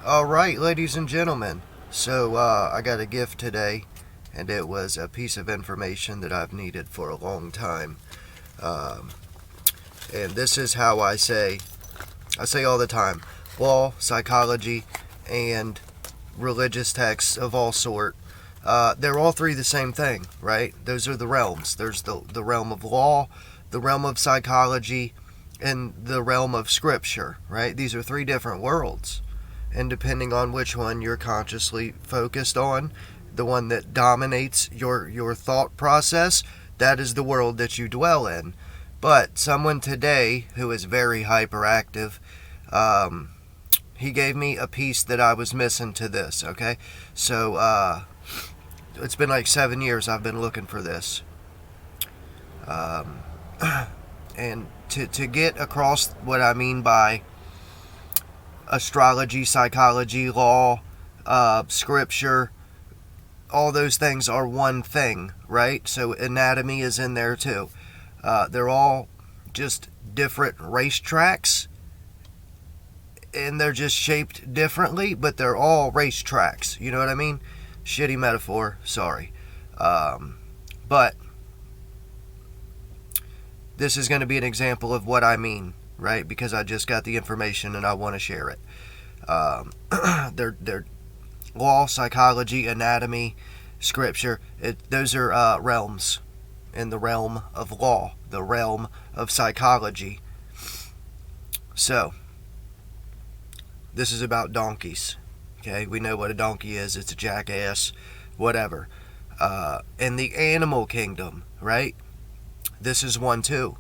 All right, ladies and gentlemen. So I got a gift today, and it was a piece of information that I've needed for a long time. Um, and this is how I say all the time, law, psychology, and religious texts of all sort. They're all three the same thing, right? Those are the realms. There's the realm of law, the realm of psychology, and the realm of scripture, right? These are three different worlds. And depending on which one you're consciously focused on, the one that dominates your thought process, that is the world that you dwell in. But someone today who is very hyperactive, um, he gave me a piece that I was missing to this. Okay, so it's been like 7 years I've been looking for this, um, and to get across what I mean by astrology, psychology, law, scripture, all those things are one thing, right? So anatomy is in there too. They're all just different racetracks, and they're just shaped differently, but they're all racetracks. You know what I mean? Shitty metaphor, sorry. But this is going to be an example of what I mean, right? Because I just got the information and I want to share it. They're law, psychology, anatomy, scripture. Those are realms. In the realm of law, the realm of psychology. So, this is about donkeys. Okay, we know what a donkey is. It's a jackass, whatever. In the animal kingdom, right? This is one too.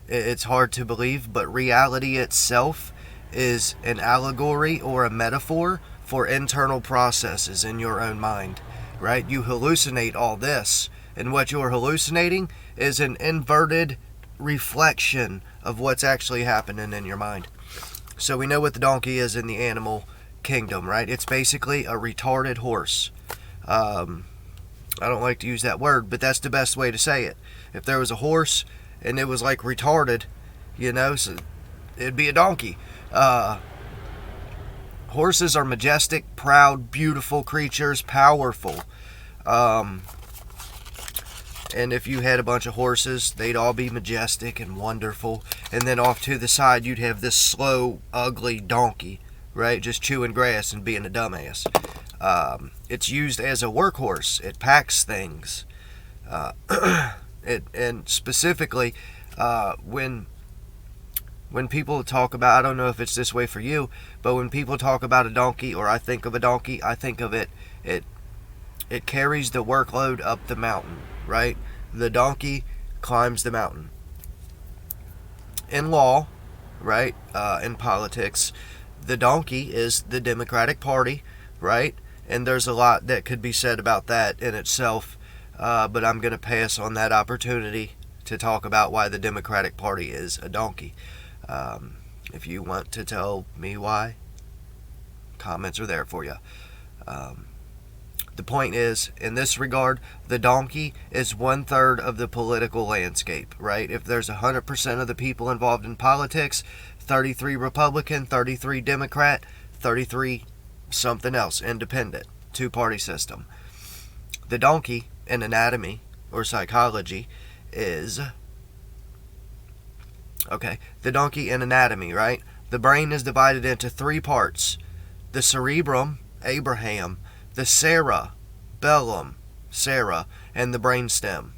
It's hard to believe, but reality itself is an allegory or a metaphor for internal processes in your own mind, right? You hallucinate all this, and what you're hallucinating is an inverted reflection of what's actually happening in your mind. So we know what the donkey is in the animal kingdom, right? It's basically a retarded horse. I don't like to use that word, but that's the best way to say it. If there was a horse and it was like retarded, so it'd be a donkey. Horses are majestic, proud, beautiful creatures, powerful. And if you had a bunch of horses, they'd all be majestic and wonderful. And then off to the side, you'd have this slow, ugly donkey, right? Just chewing grass and being a dumbass. It's used as a workhorse. It packs things. And specifically, when people talk about, I don't know if it's this way for you, but when people talk about a donkey, or I think of a donkey, I think of it carries the workload up the mountain, right? The donkey climbs the mountain. In law, right, in politics, the donkey is the Democratic Party, right? And there's a lot that could be said about that in itself, but I'm going to pass on that opportunity to talk about why the Democratic Party is a donkey. If you want to tell me why, comments are there for you. The point is, in this regard, the donkey is 1/3 of the political landscape, right? If there's 100% of the people involved in politics, 33 Republican, 33 Democrat, 33 something else, independent, two-party system. The donkey in anatomy or psychology is, the donkey in anatomy, right? The brain is divided into three parts. The cerebrum, Abraham, the cerebellum, Sarah, and the brainstem.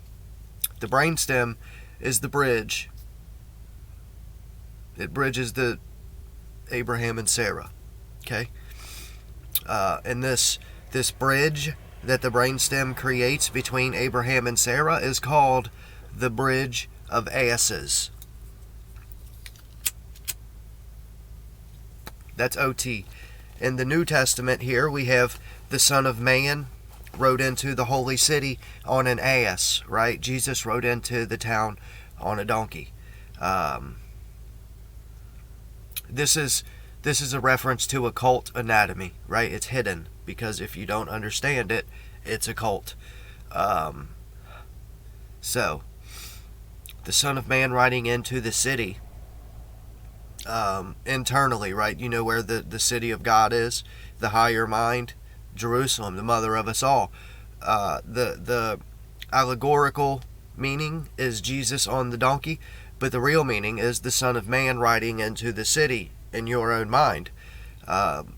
The brainstem is the bridge. It bridges the Abraham and Sarah. Okay? And this bridge that the brainstem creates between Abraham and Sarah is called the bridge of asses. That's OT. In the New Testament here, we have the Son of Man rode into the holy city on an ass, right? Jesus rode into the town on a donkey. This is a reference to occult anatomy, right? It's hidden, because if you don't understand it, it's occult. So, the Son of Man riding into the city internally, right? You know where the city of God is, the higher mind, Jerusalem, the mother of us all. The allegorical meaning is Jesus on the donkey, but the real meaning is the Son of Man riding into the city in your own mind.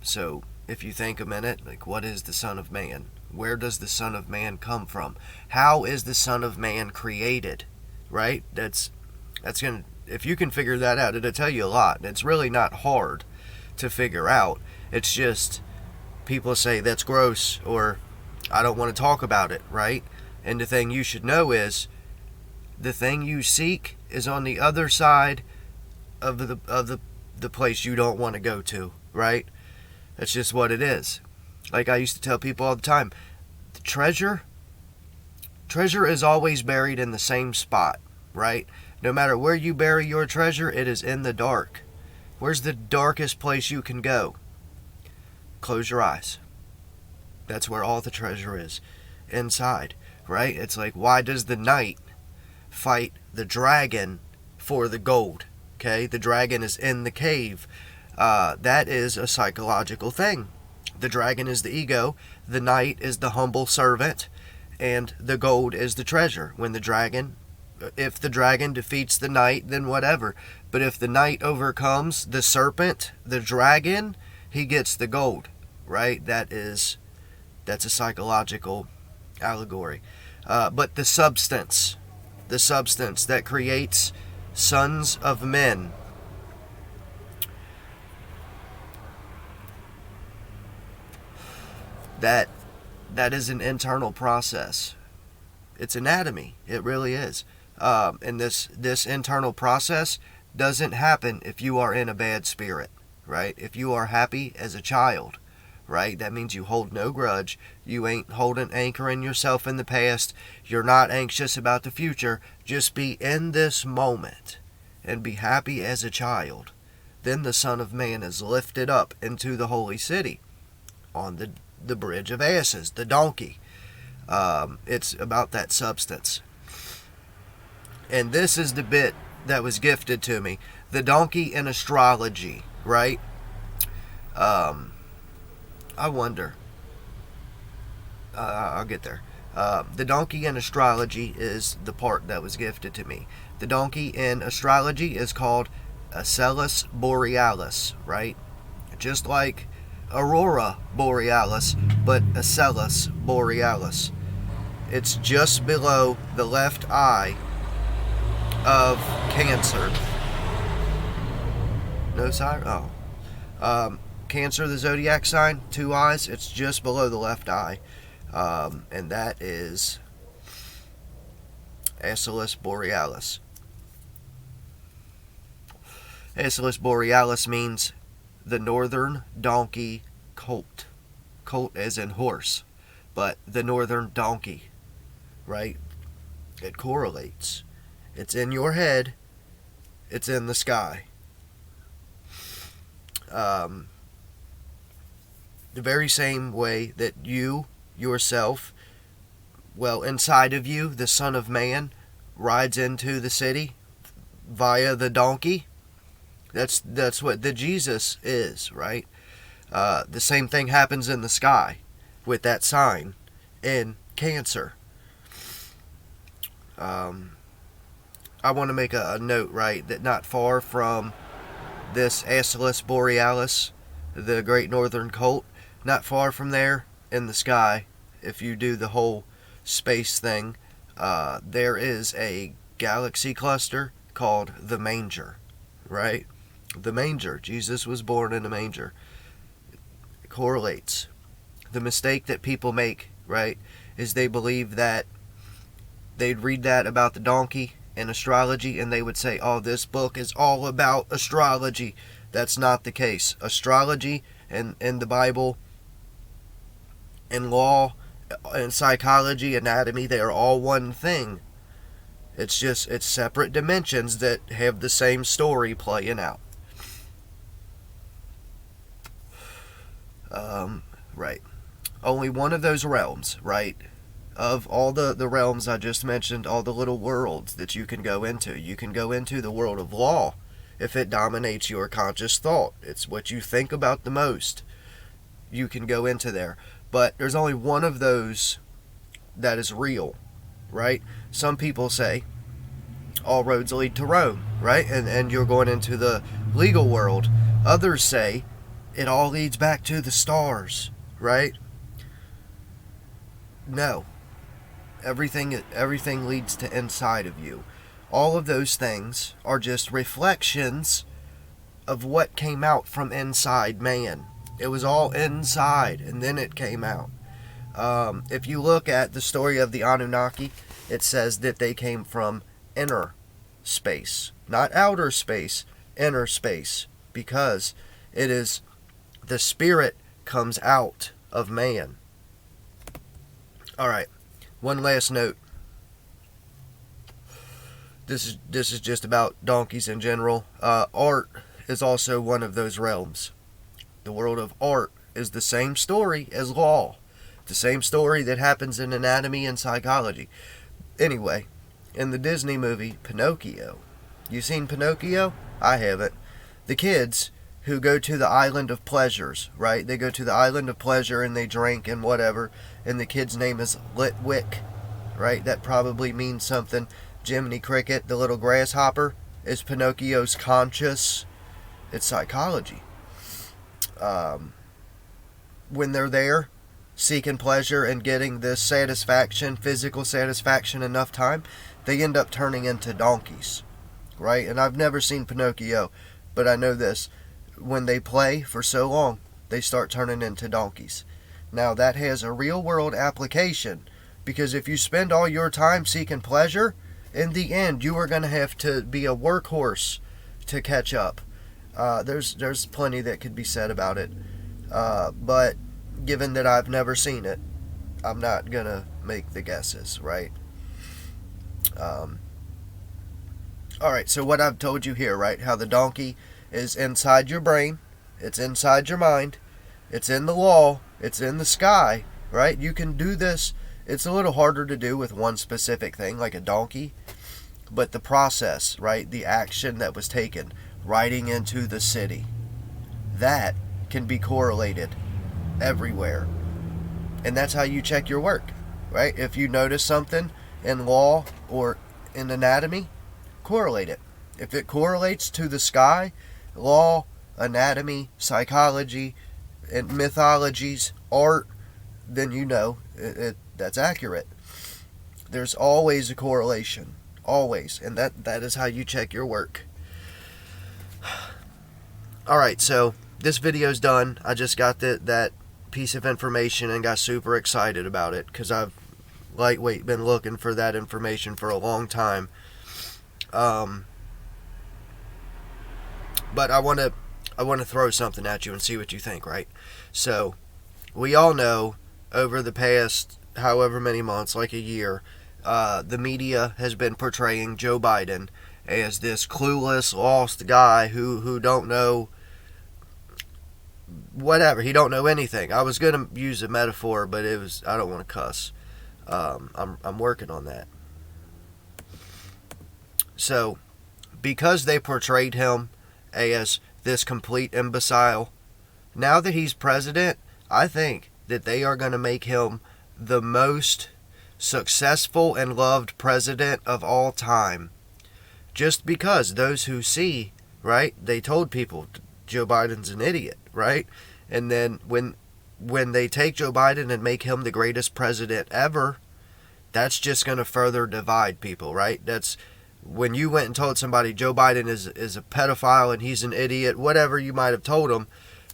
So if you think a minute, like, what is the Son of Man? Where does the Son of Man come from? How is the Son of Man created? Right? That's gonna, if you can figure that out, it'll tell you a lot. It's really not hard to figure out. It's just people say that's gross, or I don't want to talk about it, right? And the thing you should know is the thing you seek is on the other side of the place you don't want to go to, right? That's just what it is. Like I used to tell people all the time, the treasure is always buried in the same spot, right? No matter where you bury your treasure, it is in the dark. Where's the darkest place you can go? Close your eyes. That's where all the treasure is, inside, right? It's like, why does the knight fight the dragon for the gold? Okay, the dragon is in the cave. That is a psychological thing. The dragon is the ego, the knight is the humble servant, and the gold is the treasure. If the dragon defeats the knight, then whatever. But if the knight overcomes the serpent, the dragon, he gets the gold, right? That's a psychological allegory. But the substance that creates sons of men, that is an internal process. It's anatomy. It really is. And this internal process doesn't happen if you are in a bad spirit, right? If you are happy as a child, right? That means you hold no grudge. You ain't holding anchor in yourself in the past. You're not anxious about the future. Just be in this moment and be happy as a child. Then the Son of Man is lifted up into the holy city on the bridge of asses, the donkey. It's about that substance. And this is the bit that was gifted to me. The donkey in astrology, right? I wonder. I'll get there. The donkey in astrology is the part that was gifted to me. The donkey in astrology is called Ascellus Borealis, right? Just like Aurora Borealis, but Ascellus Borealis. It's just below the left eye of Cancer. No sign? Oh. Cancer, the zodiac sign, 2 eyes. It's just below the left eye. And that is Ascellus Borealis. Ascellus Borealis means the northern donkey colt. Colt as in horse, but the northern donkey, right? It correlates. It's in your head. It's in the sky. The very same way that you, yourself, well, inside of you, the Son of Man rides into the city via the donkey. That's what the Jesus is, right? The same thing happens in the sky with that sign in Cancer. I want to make a note, right, that not far from this Ascellus Borealis, the Great Northern Colt, not far from there in the sky, if you do the whole space thing, there is a galaxy cluster called the Manger, right? The manger. Jesus was born in a manger. It correlates. The mistake that people make, right, is they believe that they'd read that about the donkey in astrology and they would say, oh, this book is all about astrology. That's not the case. Astrology and the Bible and law and psychology, anatomy, they are all one thing. It's separate dimensions that have the same story playing out. Right. Only one of those realms, right? Of all the realms I just mentioned, all the little worlds that you can go into. You can go into the world of law if it dominates your conscious thought. It's what you think about the most. You can go into there. But there's only one of those that is real, right? Some people say all roads lead to Rome, right? And you're going into the legal world. Others say it all leads back to the stars, right? No. Everything leads to inside of you. All of those things are just reflections of what came out from inside man. It was all inside, and then it came out. If you look at the story of the Anunnaki, it says that they came from inner space. Not outer space, inner space. Because it is the spirit comes out of man. Alright, one last note. This is just about donkeys in general. Art is also one of those realms. The world of art is the same story as law. The same story that happens in anatomy and psychology. Anyway, in the Disney movie Pinocchio. You seen Pinocchio? I haven't. The kids who go to the island of pleasures, right? They go to the island of pleasure and they drink and whatever. And the kid's name is Litwick, right? That probably means something. Jiminy Cricket, the little grasshopper, is Pinocchio's conscious. It's psychology. When they're there, seeking pleasure and getting this satisfaction, physical satisfaction enough time, they end up turning into donkeys, right? And I've never seen Pinocchio, but I know this. When they play for so long, they start turning into donkeys. Now, that has a real-world application, because if you spend all your time seeking pleasure, in the end, you are going to have to be a workhorse to catch up. There's plenty that could be said about it. But given that I've never seen it, I'm not going to make the guesses, right? Alright, so what I've told you here, right? How the donkey is inside your brain. It's inside your mind. It's in the law. It's in the sky, right? You can do this. It's a little harder to do with one specific thing, like a donkey. But the process, right? The action that was taken, riding into the city, that can be correlated everywhere. And that's how you check your work, right? If you notice something in law or in anatomy, correlate it. If it correlates to the sky, law, anatomy, psychology, and mythologies, art, then you know that's accurate. There's always a correlation. Always. And that is how you check your work. Alright, so this video's done. I just got that piece of information and got super excited about it, because I've been looking for that information for a long time. But I want to throw something at you and see what you think, right? So, we all know over the past however many months, like a year, the media has been portraying Joe Biden as this clueless, lost guy who don't know whatever. He don't know anything. I was going to use a metaphor, but I don't want to cuss. I'm working on that. So, because they portrayed him as this complete imbecile, now that he's president, I think that they are going to make him the most successful and loved president of all time. Just because those who see, right, they told people Joe Biden's an idiot, right? And then when they take Joe Biden and make him the greatest president ever, that's just going to further divide people, right? That's when you went and told somebody Joe Biden is a pedophile and he's an idiot, whatever you might have told them,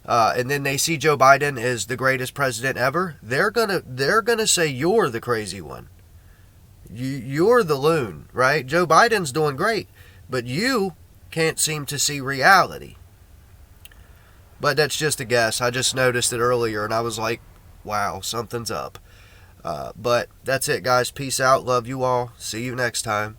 and then they see Joe Biden as the greatest president ever, they're gonna say you're the crazy one. You're the loon, right? Joe Biden's doing great, but you can't seem to see reality. But that's just a guess. I just noticed it earlier, and I was like, wow, something's up. But that's it, guys. Peace out. Love you all. See you next time.